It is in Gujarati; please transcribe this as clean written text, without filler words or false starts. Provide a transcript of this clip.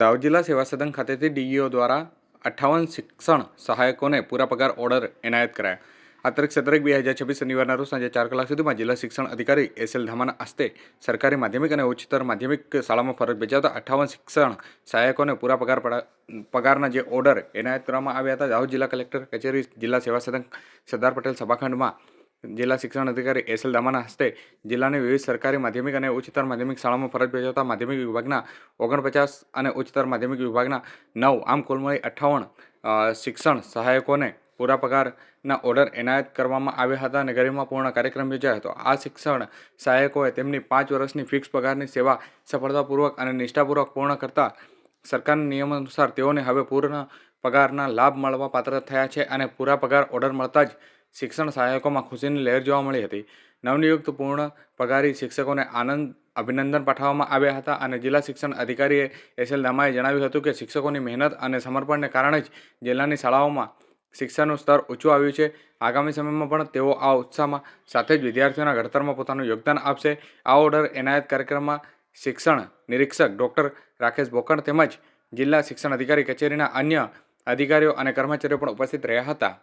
દાહોદ જિલ્લા સેવા સદન ખાતેથી ડીઈઓ દ્વારા 58 શિક્ષણ સહાયકોને પૂરા પગાર ઓર્ડર એનાયત કરાયા. આ તારીખ 17/1/2026 શનિવારના રોજ સાંજે 4 કલાક સુધીમાં જિલ્લા શિક્ષણ અધિકારી એસ.એલ. ધામાના હસ્તે સરકારી માધ્યમિક અને ઉચ્ચતર માધ્યમિક શાળામાં ફરજ બજાવતા 58 શિક્ષણ સહાયકોને પૂરા પગારના જે ઓર્ડર એનાયત કરવામાં આવ્યા હતા. દાહોદ જિલ્લા કલેક્ટર કચેરી, જિલ્લા સેવા સદન, સરદાર પટેલ સભાખંડમાં જિલ્લા શિક્ષણ અધિકારી એસ.એલ. ધામાના હસ્તે જિલ્લાની વિવિધ સરકારી માધ્યમિક અને ઉચ્ચતર માધ્યમિક શાળામાં ફરજ બજાવતા માધ્યમિક વિભાગના 49 અને ઉચ્ચતર માધ્યમિક વિભાગના 9 આમ કુલ મળી 58 શિક્ષણ સહાયકોને પૂરા પગારના ઓર્ડર એનાયત કરવામાં આવ્યા હતા અને ગરિમાપૂર્ણ કાર્યક્રમ યોજાયો હતો. આ શિક્ષણ સહાયકોએ તેમની 5 વર્ષની ફિક્સ પગારની સેવા સફળતાપૂર્વક અને નિષ્ઠાપૂર્વક પૂર્ણ કરતા સરકારના નિયમ અનુસાર તેઓને હવે પૂર્ણ પગારના લાભ મળવા પાત્ર થયા છે અને પૂરા પગાર ઓર્ડર મળતા જ શિક્ષણ સહાયકોમાં ખુશીની લહેર જોવા મળી હતી. નવનિયુક્ત પૂર્ણ પગારી શિક્ષકોને અભિનંદન પાઠવવામાં આવ્યા હતા અને જિલ્લા શિક્ષણ અધિકારીએ એસ.એલ. ધામાએ જણાવ્યું હતું કે શિક્ષકોની મહેનત અને સમર્પણને કારણે જ જિલ્લાની શાળાઓમાં શિક્ષણનું સ્તર ઊંચું આવ્યું છે. આગામી સમયમાં પણ તેઓ આ ઉત્સાહમાં સાથે જ વિદ્યાર્થીઓના ઘડતરમાં પોતાનું યોગદાન આપશે. આ ઓર્ડર એનાયત કાર્યક્રમમાં શિક્ષણ નિરીક્ષક ડૉક્ટર રાકેશ બોકણ તેમજ જિલ્લા શિક્ષણ અધિકારી કચેરીના અન્ય અધિકારીઓ અને કર્મચારીઓ પણ ઉપસ્થિત રહ્યા હતા.